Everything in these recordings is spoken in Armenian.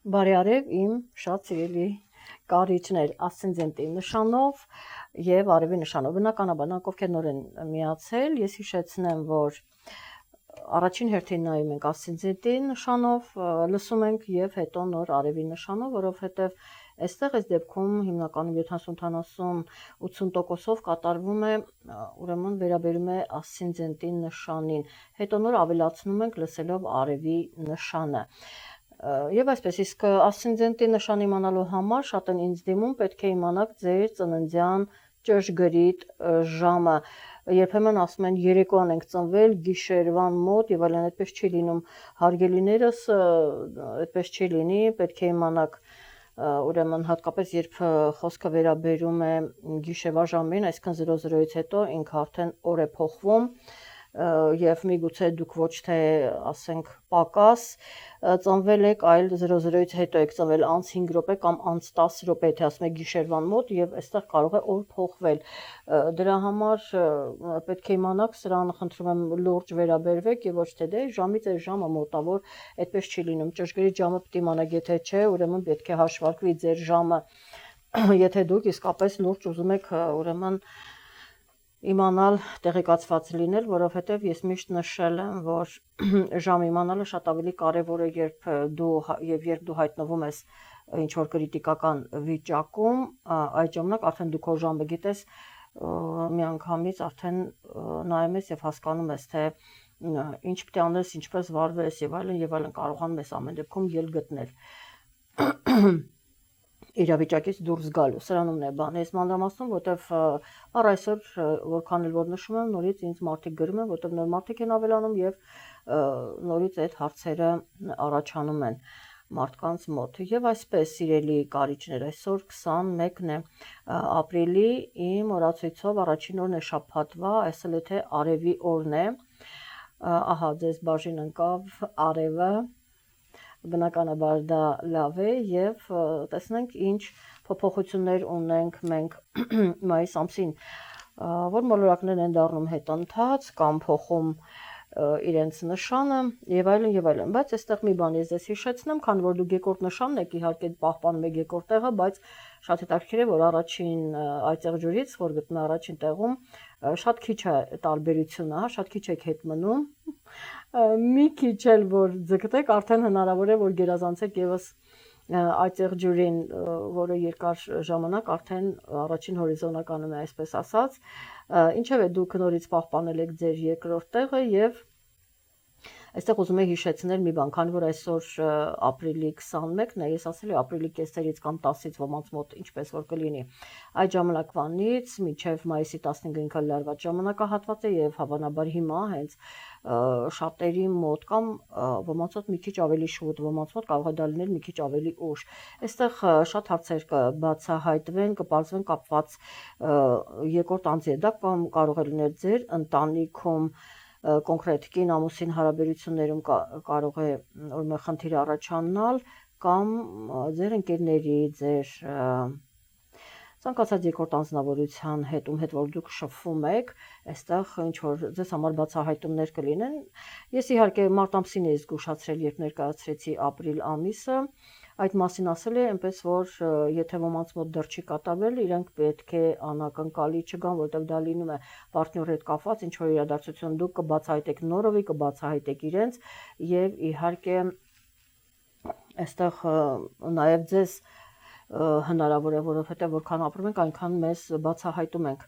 Բարի արև իմ շատ սիրելի կարիճներ ասցենդենտի նշանով եւ արևի նշանով։ Բնականաբար նրանք ովքեր նոր են միացել, ես հիշեցնեմ, որ առաջին հերթին նայում ենք ասցենդենտի նշանով, լսում ենք եւ հետո նոր արևի նշանով, որովհետեւ այստեղ այս դեպքում հիմնականում 70-80-80%-ով կատարվում է, ուրեմն վերաբերում է ասցենդենտի նշանին։ Հետո նոր ավելացնում ենք լսելով արևի նշանը։ Եվ այսպես, իսկ ասցենդենտի նշան իմանալու համար շատ են ինձ դիմում, պետք է իմանաք ձեր ծննդյան ճշգրիտ ժամը։ Երբեմն ասում են երեկոյան ենք ծնվել, գիշերվան մոտ եւ այլն, այդպես չի լինում։ Հարգելիներս, այդպես չի լինի, պետք է իմանաք ուրեմն հատկապես երբ խոսքը վերաբերում է գիշերվա ժամին, այսինքն 00-ից հետո ինքը արդեն օր է փոխվում եւ միգուցե դուք ոչ թե ասենք պակաս ծնվել եք, այլ 00-ից հետո եք ծնվել անց 5 րոպե կամ անց 10 րոպե, թե ասում եք գիշերվան մոտ եւ այստեղ կարող է օր փոխվել։ Դրա համար պետք է իմանաք, սրան խնդրում եմ լուրջ վերաբերվեք եւ ոչ թե դե ժամից այս ժամը մոտավոր, այդպես չի լինում։ Ճշգրիտ ժամը պետք է իմանաք, եթե չէ, ուրեմն պետք է հաշվարկվի ձեր ժամը։ Եթե դուք իսկապես լուրջ ուզում եք ուրեմն իմանալ, տեղեկացված լինել, որովհետև ես միշտ նշել եմ, որ ժամ իմանալը շատ ավելի կարևոր է, երբ դու հայտնվում ես ինչ-որ կրիտիկական վիճակում, այդ ժամանակ արդեն դու քո ժամը գիտես, միանգամից արդեն նայում ես եւ հասկանում ես, թե ինչ պետք է անես, ինչպես վարվես եւ այլն կարողանում ես ամեն դեպքում ելք գտնել իրավիճակից դուրս գալու, սրանումն է բանը, ես մանրամասնում, որտեվ առ այսօր որքան էլ որ նշում եմ, նորից ինձ մարդիկ գրում են, որտեվ նոր մարդիկ են ավելանում եւ նորից այդ հարցերը առաջանում են մարդկանց մոտ։ Եվ այսպես, սիրելի կարիճներ, այսօր 21-ն է ապրիլի, իմ օրացույցով առաջին օրն է շաբաթվա, այսօր եթե արևի օրն է, ահա ձեզ բաժին ընկավ արևը, բնականաբար դա լավ է եւ տեսնենք ինչ փոփոխություններ ունենք մենք մայիս ամսին, որ մոլորակներն են դառնում հետընթաց կամ փոխում իրենց նշանը եւ այլն, բայց այստեղ մի բան ես ձեզ հիշեցնեմ, քանի որ դուք երկրորդ նշանն եք, իհարկե պահպանում եք երկրորդ տեղը, բայց շատ հետաքրքիր է, որ առաջին այծեղ ջուրից, որ գտնվում է առաջին տեղում, շատ քիչ է տարբերությունը, հա, շատ քիչ եք հետ մնում, մի քիչ էլ որ ձգտեք, արդեն հնարավոր է, որ գերազանցեք եւս այծեղ ջուրին, որը երկար ժամանակ արդեն առաջին հորիզոնականում է, այսպես ասած, ինչեւ է դուք նորից պահպանել եք ձեր երկրորդ տեղը եւ այստեղ ուզում եմ հիշեցնել մի բան, քանի որ այսօր ապրիլի 21-ն է, ես ասել եմ ապրիլի կեսերից կամ 10-ից ոմանց մոտ ինչպես որ կլինի։ Այդ ժամանակվանից մինչև մայիսի 15-ը լարված ժամանակահատված է եւ հավանաբար հիմա հենց շատերի մոտ կամ ոմանց մոտ մի քիչ ավելի շուտ, ոմանց մոտ կարող է դա լինել մի քիչ ավելի ուշ։ Այստեղ շատ հարցեր կբացահայտվեն, կպարզվեն կապված երկրորդ անձի հետ, դա կարող է լինել ձեր ընտանիքում կոնկրետ կին ամուսին հարաբերություններում կարող է ուրեմն խնդիր առաջանալ կամ ձեր ընկերների, ձեր ցանկացած երկրորդ անձնավորության հետ, ում հետ որ դուք շփվում եք, այստեղ ինչ որ ձեզ համար բացահայտումներ կլինեն։ Ես իհարկե մարտ ամսին էի զգուշացրել, երբ ներկայացրեցի ապրիլ ամիսը, այդ մասին ասել է, այնպես որ եթե ոմանց մոտ դեռ չի կատարվել, իրենք պետք է անակնկալի չգան, որտեղ դա լինում է պարտների հետ կապված, ինչ որ իրադարձություն դուք կբացահայտեք նորովի, կբացահայտեք իրենց եւ իհարկե այստեղ նաեւ ձեզ հնարավոր է, որովհետեւ որքան ապրում ենք, այնքան մեզ բացահայտում ենք։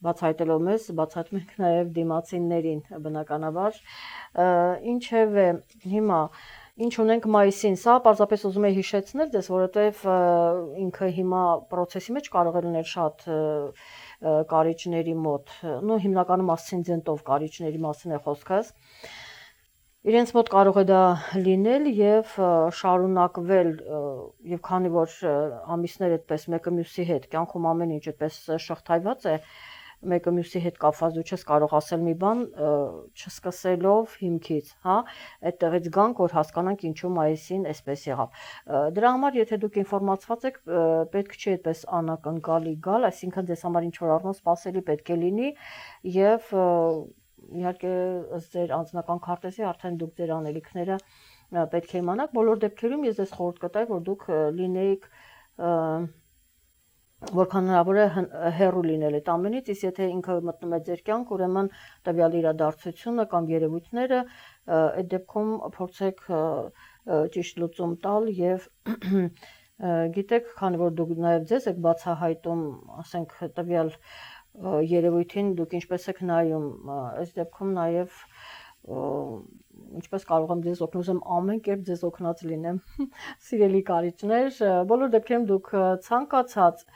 Բացահայտելով մեզ, բացահայտում ենք նաեւ դիմացիններին, բնականաբար։ Ինչևէ, հիմա ինչ ունենք մայիսին, սա պարզապես ուզում եմ հիշեցնել ձեզ, որովհետև ինքը հիմա process-ի մեջ կարող է լինել շատ կարիճների մոտ, նո հիմնականում ասցենդենտով կարիճների մասին է խոսքս, իրենց մոտ կարող է դա լինել եւ շարունակվել եւ քանի որ ամիսներ այդպես մեկը մյուսի հետ, կյանքում ամեն ինչ այդպես շղթայված է, մեկը մյուսի հետ կապված դու չես կարող ասել մի բան չսկսելով հիմքից, հա, այդտեղից գանք, որ հասկանանք ինչու մայիսին այսպես եղավ։ Դրա համար եթե դուք ինֆորմացված եք, պետք չի այդպես անակնկալի գալ, այսինքն ձեզ համար ինչ որ առնու սпасելի պետք է լինի եւ իհարկե ըստ ձեր անձնական քարտեզի արդեն դուք ձեր անելիքները պետք է իմանաք, բոլոր դեպքերում ես ձեզ խորհուրդ կտայի, որ դուք լինեիք որքան հնարավոր է հեռու լինել այդ ամենից, իսկ եթե ինքը մտնում է ձեր կյանք, ուրեմն տվյալ իրադարձությունը կամ երևույթները այդ դեպքում փորձեք ճիշտ լուծում տալ եւ գիտեք, քանի որ դուք նաեւ ձեզ եք բացահայտում, ասենք տվյալ երևույթին դուք ինչպես եք նայում, այս դեպքում նաեւ ինչպես կարող եմ ձեզ օգնել, ուզում ամեն կերպ ձեզ օգնած լինեմ, սիրելի կարիճներ, բոլոր դեպքերում դուք ցանկացած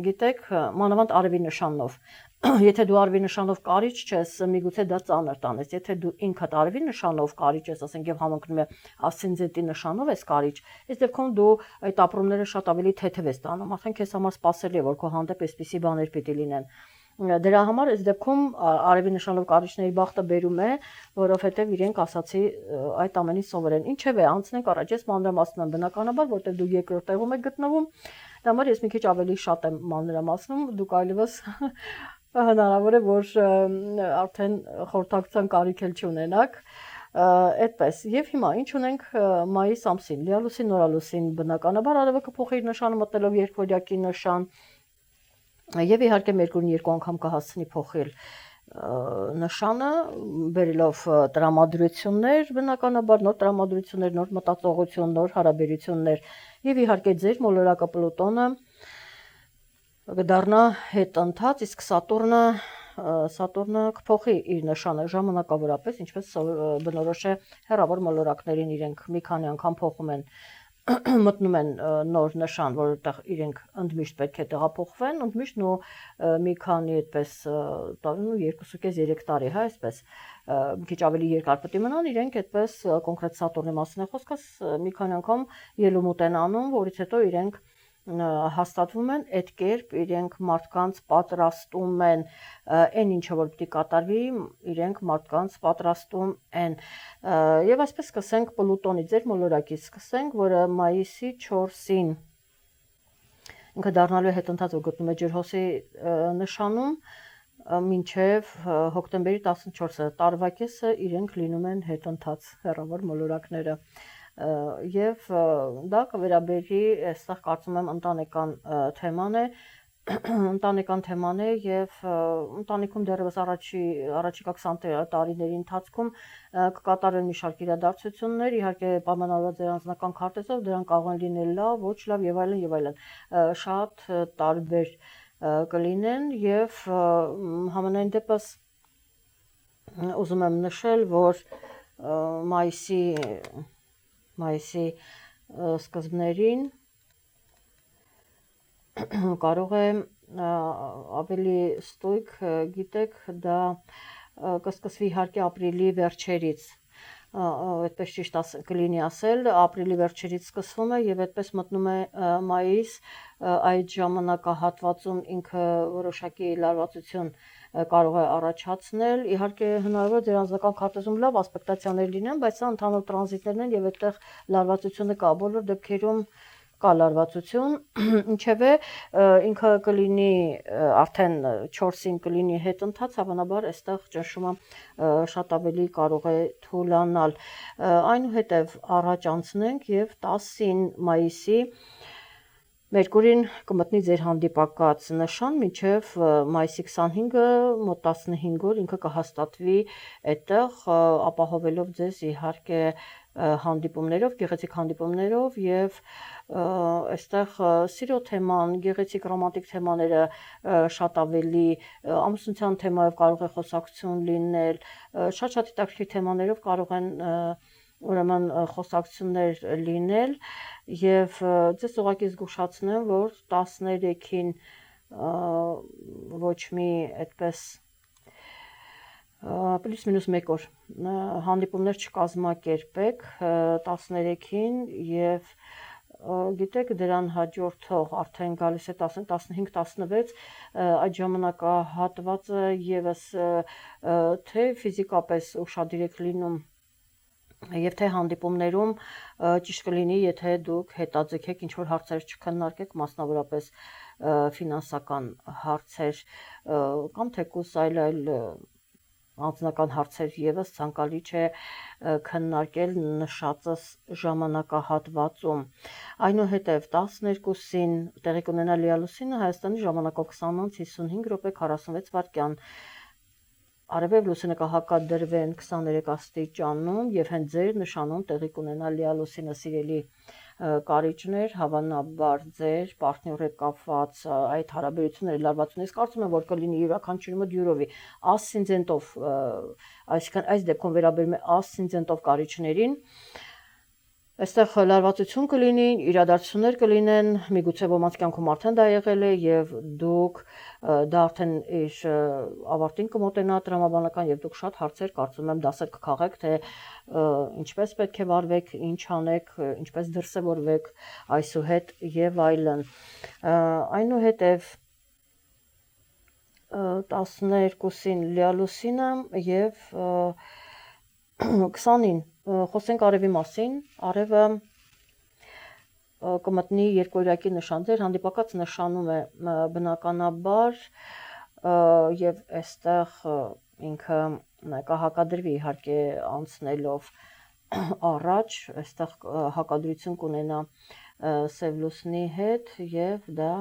գիտեք, մանավանդ արևի նշանով, եթե դու արևի նշանով կարիճ չես, միգուցե դա ծանր տանես, եթե դու ինքդ արևի նշանով կարիճ ես, ասենք եւ համընկնում է ասցենդենտի նշանով ես կարիճ, այս դեպքում դու այդ ապրումները շատ ավելի թեթև ես տանում, արդեն քեզ համար սпасելի է, որ քո հանդեպ այսպիսի բաներ պիտի լինեն։ Դրա համար այս դեպքում արևի նշանով կարիճների բախտը բերում է, որովհետև իրենք ասացի այդ ամենից սովորեն։ Ինչևէ, անցնենք առաջ, ես մանրամասնում եմ բնականաբար, որտեղ դու երկրորդ տեղում եք գտնվում։ Դա համար ես մի քիչ ավելի շատ եմ մանրամասնում, դուք այլևս հնարավոր է, որ արդեն խորհրդակցության կարիք էլ չունենաք։ Այդպես, եւ հիմա ինչ ունենք մայիս ամսին, լիալուսին, նորալուսին, բնականաբար արևը կփոխի իր նշանը մտնելով երկվորյակի նշան։ Եվ իհարկե Մերկուրին երկու անգամ կհասցնի փոխել նշանը, բերելով տրամադրություններ, բնականաբար նոր տրամադրություններ, նոր մտածողություն, նոր հարաբերություններ, եւ իհարկե ձեր մոլորակը Պլուտոնը կդառնա հետընթաց, իսկ Սատուրնը կփոխի իր նշանը ժամանակավորապես, ինչպես բնորոշ է հեռավոր մոլորակներին, իրենք մի քանի անգամ փոխում են մտնում են նոր նշան, որտեղ իրենք ընդմիշտ պետք է տեղափոխվեն, ընդմիշտ ու մի քանի այդպես 2.5-3 տարի, հա, այսպես մի քիչ ավելի երկար պետք է մնան, իրենք այդպես կոնկրետ Սատուրնի մասին է խոսքը, մի քանի անգամ ելումուտ են անում, որից հետո իրենք հաստատվում են, այդ կերպ իրենք մարդկանց պատրաստում են այն ինչը որ պիտի կատարվի, իրենք մարդկանց պատրաստում են եւ այսպես սկսենք Պլուտոնի ձեր մոլորակից սկսենք, որը մայիսի 4-ին ինքը դառնալու է հետընթաց, որ գտնում է ջրհոսի նշանում մինչև հոկտեմբերի 14-ը տարվա կեսը իրենք լինում են հետընթաց հեռավոր մոլորակները եւ դա կվերաբերի այստեղ կարծում եմ ընտանեկան թեման է եւ ընտանիքում դեռևս առաջիկա 20 տարիների ընթացքում կկատարվեն մի շարք իրադարձություններ, իհարկե պայմանավորված ձեր անձնական քարտեզով, դրանք կարող են լինել լավ, ոչ լավ եւ այլն, շատ տարբեր կլինեն եւ համենայն դեպս ուզում եմ նշել, որ մայիսի սկզբներին կարող է ավելի ստույգ, գիտեք, դա կսկսվի իհարկե ապրիլի վերջերից, այդպես ճիշտ կլինի ասել, ապրիլի վերջերից սկսվում է եւ այդպես մտնում է մայիս, այդ ժամանակահատվածում ինքը որոշակի լարվածություն կարող է առաջացնել, իհարկե հնարավոր է ձեր անձնական քարտեզում լավ ասպեկտացիաներ լինեն, բայց սա ընդհանուր տրանզիտներն են եւ այդտեղ լարվածությունը կա, բոլոր դեպքերում կա լարվածություն, ինչևէ ինքը կլինի արդեն 4-ին կլինի հետընթաց, հավանաբար այստեղ ճնշումը շատ ավելի կարող է թուլանալ, այնուհետև առաջ անցնենք եւ 10-ին մայիսի Մերկուրին կմտնի ձեր հանդիպակաց նշան, մինչև մայիսի 25-ը մոտ 15 օր ինքը կհաստատվի այդտեղ, ապահովելով ձեզ իհարկե հանդիպումներով, գեղեցիկ հանդիպումներով եւ այստեղ սիրո թեման, գեղեցիկ ռոմանտիկ թեմաները շատ ավելի ամուսնության թեմայով կարող է խոսակցություն լինել, շատ հետաքրքիր թեմաներով կարող են ուրեմն խոսակցություններ լինել եւ ձեզ ուղղակի զգուշացնեմ, որ 13-ին ոչ մի այդպես պլյուս-մինուս 1 օր հանդիպումներ չկազմակերպեք 13-ին եւ գիտեք դրան հաջորդող արդեն գալիս է 15-16 այդ ժամանակահատվածը եւս թե ֆիզիկապես ուշադիր եք լինում Եվ թե հանդիպումներում ճիշտ կլինի, եթե դուք հետաձգեք ինչ-որ հարցեր չքննարկեք, մասնավորապես ֆինանսական հարցեր կամ թեկուզ այլ անձնական հարցեր եւս ցանկալի չէ քննարկել նշածս ժամանակահատվածում։ Այնուհետև 12-ին տեղի կունենա լիալուսինը Հայաստանի ժամանակով 20:55 րոպե 46 վայրկյան։ Արևև լուսինը կհակադրվեն 23 աստիճանում եւ հենց ձեր նշանում տեղի կունենա լիալուսինը, սիրելի կարիճներ, հավանաբար ձեր պարտներով հետ կապված այդ հարաբերությունները լարվածություն։ Ես կարծում եմ, որ կլինի յուրաքանչյուրի մոտ յուրովի ասցենդենտով, այսինքն այս դեպքում վերաբերում է ասցենդենտով կարիճներին։ Այստեղ լարվածություն կլինի, իրադարձություններ կլինեն, միգուցե ոմանց կյանքում արդեն դա եղել է եւ դուք դա արդեն իր ավարտին կմոտենա տրամաբանական եւ դուք շատ հարցեր կարծում եմ դասեր կքաղեք, թե ինչպես պետք է վարվեք, ինչ անեք, ինչպես դրսևորվեք այսուհետ եւ այլն։ Այնուհետեւ 12-ին լիալուսինը եւ 20-ին խոսենք արևի մասին, արևը կմտնի երկօրյակի նշան, ձեր հանդիպակաց նշանում է բնականաբար եւ այստեղ ինքը կհակադրվի իհարկե անցնելով առաջ, այստեղ հակադրություն կունենա սև լուսնի հետ եւ դա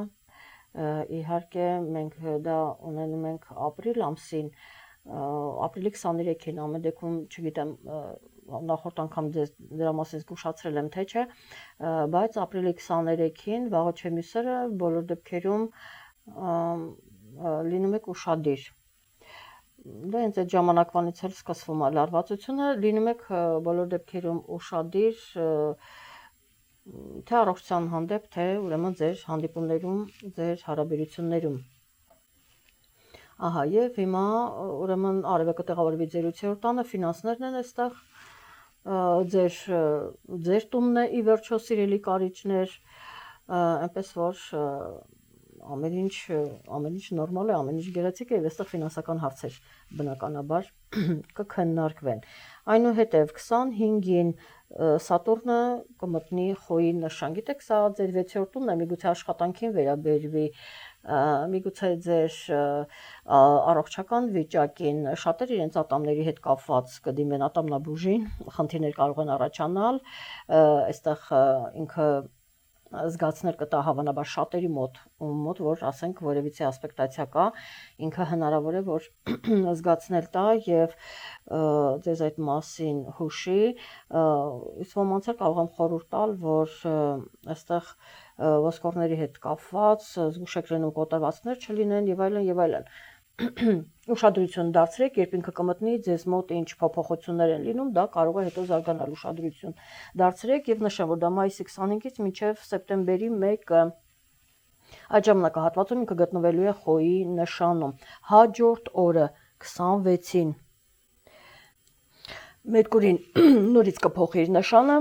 իհարկե մենք դա ունենում ենք ապրիլ ամսին, ապրիլի 23-ին, ամեն դեպքում չգիտեմ նախորդ անգամ դրա մասին զգուշացրել եմ թե չէ, բայց ապրիլի 23-ին վաղը չէ մյուսերը բոլոր դեպքերում լինում եք ուշադիր։ Դա հենց այդ ժամանակվանից էլ սկսվում է լարվածությունը, լինում եք բոլոր դեպքերում ուշադիր թե առողջության հանդեպ, թե ուրեմն ձեր հանդիպումներում, ձեր հարաբերություններում։ Ահա եւ հիմա ուրեմն արևը կտեղավորվի ձեր 8-րդ տանը, ֆինանսներն են այստեղ, ձեր տունն է ի վերջո սիրելի կարիճներ, այնպես որ ամեն ինչ նորմալ է, ամեն ինչ գեղեցիկ է եւ այստեղ ֆինանսական հարցեր բնականաբար կքննարկվեն։ Այնուհետև 25-ին Սատուրնը կմտնի խոյի նշան։ Գիտեք, սա ձեր 6-րդ տունն է, միգուցե աշխատանքին վերաբերվի, միգուցե ձեր առողջական վիճակին, շատեր իրենց ատամների հետ կապված կդիմեն ատամնաբուժին, խնդիրներ կարող են առաջանալ, այստեղ ինքը զգացներ կտա հավանաբար շատերի մոտ, որ ասենք որևիցե ասպեկտացիա կա, ինքը հնարավոր է, որ զգացնել տա եւ ձեզ այդ մասին հուշի, իսկ ոմանց էլ կարող եմ խորհուրդ տալ, որ այստեղ ոսկորների հետ կապված զգուշակրենում կոտրվածքներ չլինեն եւ այլն եւ այլն։ Ուշադրություն դարձրեք, երբ ինքը կմտնի, ձեզ մոտ ինչ փոփոխություններ են լինում, դա կարող է հետո զարգանալ, ուշադրություն դարձրեք եւ նշեմ, որ դա մայիսի 25-ից մինչեւ սեպտեմբերի 1-ը այդ ժամանակահատվածում ինքը գտնվելու է խոյի նշանում։ Հաջորդ օրը 26-ին Մերկուրին նորից կփոխի իր նշանը,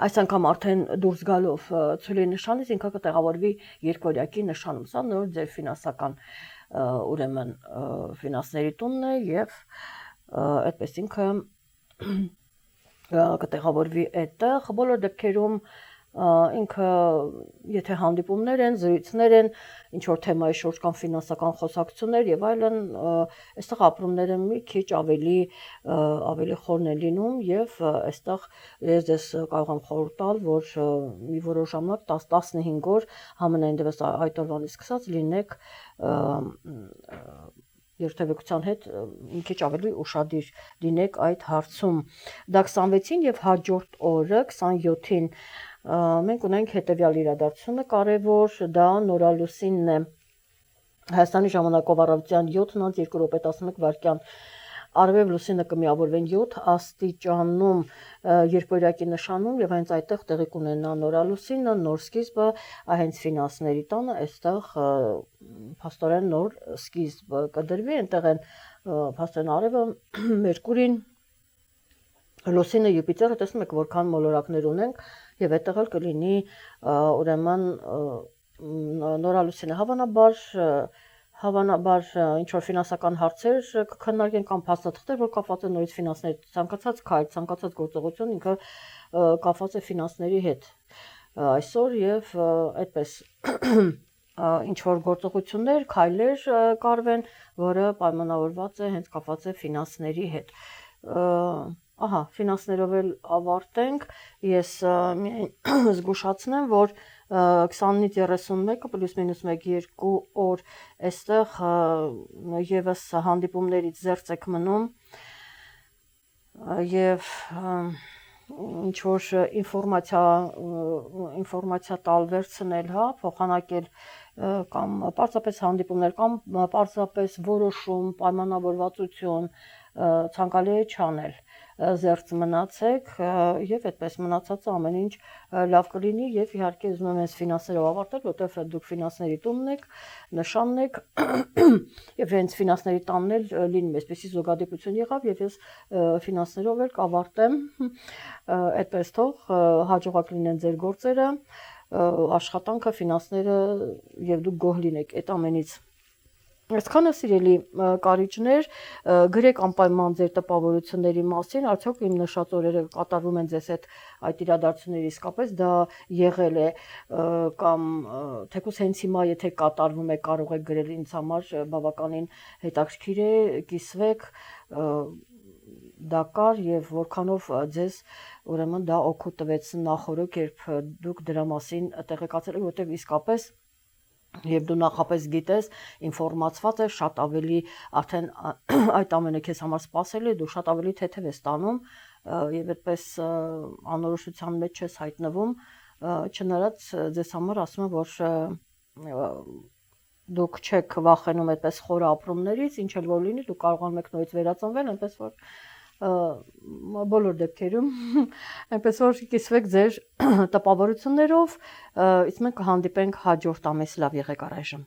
այս անգամ արդեն դուրս գալով ցույլի նշանից ինքը կտեղավորվի երկօրյակի նշանում, սա նոր ձեր ֆինանսական ուրեմն ֆինանսների տունն է եւ այդպես ինքը կտեղավորվի այդտեղ, բոլոր դեպքերում ինքը եթե հանդիպումներ են, զրույցներ են, ինչ որ թեմայի շուրջ կամ ֆինանսական խոսակցություններ եւ այլն, այստեղ ապրումները մի քիչ ավելի խորն են լինում եւ այստեղ ես կարող եմ խորհուրդ տալ, որ մի որոշ ժամանակ 10-15 օր համենայն դեպս այդ օրվանից սկսած լինեք երթևեկության հետ մի քիչ ավելի ուշադիր լինեք այդ հարցում։ Դա 26-ին եւ հաջորդ օրը 27-ին մենք ունենք հետեւյալ իրադարձությունը կարևոր, դա նորալուսինն է Հայաստանի ժամանակով առավոտյան 7:02:11 արևև լուսինը կմիավորվեն 7 աստիճանում երկօրյակի նշանում եւ հենց այդտեղ տեղի կունենա նորալուսինը, նոր սկիզբը, հենց ֆինանսների տանը, այստեղ փաստորեն նոր սկիզբ կդրվի, այնտեղ են փաստորեն արևը, Մերկուրին, լուսինը, Յուպիտերը, տեսնում եք որքան մոլորակներ ունենք եւ այդտեղ էլ կլինի ուրեմն նորալուսինը, հավանաբար ինչ որ ֆինանսական հարցեր կքննարկեն կամ փաստաթղթեր, որ կապված են նորից ֆինանսների, ցանկացած քայլ, ցանկացած գործողություն ինքը կապված է ֆինանսների հետ այսօր եւ այդպես ինչ որ գործողություններ, քայլեր կարվեն, որը պայմանավորված է հենց կապված է ֆինանսների հետ։ Ահա, ֆինանսներով էլ ավարտենք, ես միայն զգուշացնեմ, որ 20-ից 31-ը պլյուս մինուս 1-2 օր այստեղ եւս հանդիպումներից զերծ եք մնում եւ ինչ որ ինֆորմացիա տալ վերցնել, հա, փոխանակել կամ պարզապես հանդիպումներ կամ պարզապես որոշում, պայմանավորվածություն ցանկալի է չանել, զերծ մնացեք եւ այդպես մնացածը ամեն ինչ լավ կլինի եւ իհարկե ուզում եմ այս ֆինանսներով ավարտել, որտեղ դուք ֆինանսների տունն եք, նշանն եք եւ հենց ֆինանսների տանն էլ լինում այսպեսի զուգադիպություն եղավ եւ ես ֆինանսներով էլ կավարտեմ, այդպես թող հաջողակ լինեն ձեր գործերը, աշխատանքը, ֆինանսները եւ դուք գոհ լինեք այդ ամենից։ Այսքանը սիրելի կարիճներ, գրեք անպայման ձեր տպավորությունների մասին, արդյոք իմ նշած օրերը կատարվում են ձեզ հետ այդ իրադարձությունները իսկապես դա եղել է կամ թեկուզ հենց հիմա եթե կատարվում է կարող եք գրել ինձ համար բավականին հետաքրքիր է, կիսվեք դա կար եւ որքանով ձեզ ուրեմն դա օգուտ տվեց նախորդ երբ դուք դրա մասին տեղեկացել եք, որտեղ իսկապես Եվ դու նախապես գիտես, ինֆորմացված ես, շատ ավելի արդեն այդ ամենը քեզ համար սպասել է, դու շատ ավելի թեթև ես տանում եւ այդպես անորոշության մեջ ես հայտնվում, չնայած ձեզ համար ասում եմ, որ դուք չեք վախենում այդպես խորը ապրումներից, ինչ էլ որ լինի, դուք կարողանում եք նորից վերածնվել, այնպես որ բոլոր դեպքերում այնպես որ կիսվեք ձեր տպավորություններով, իսկ մենք կհանդիպենք հաջորդ ամիս լավ եղեք առայժմ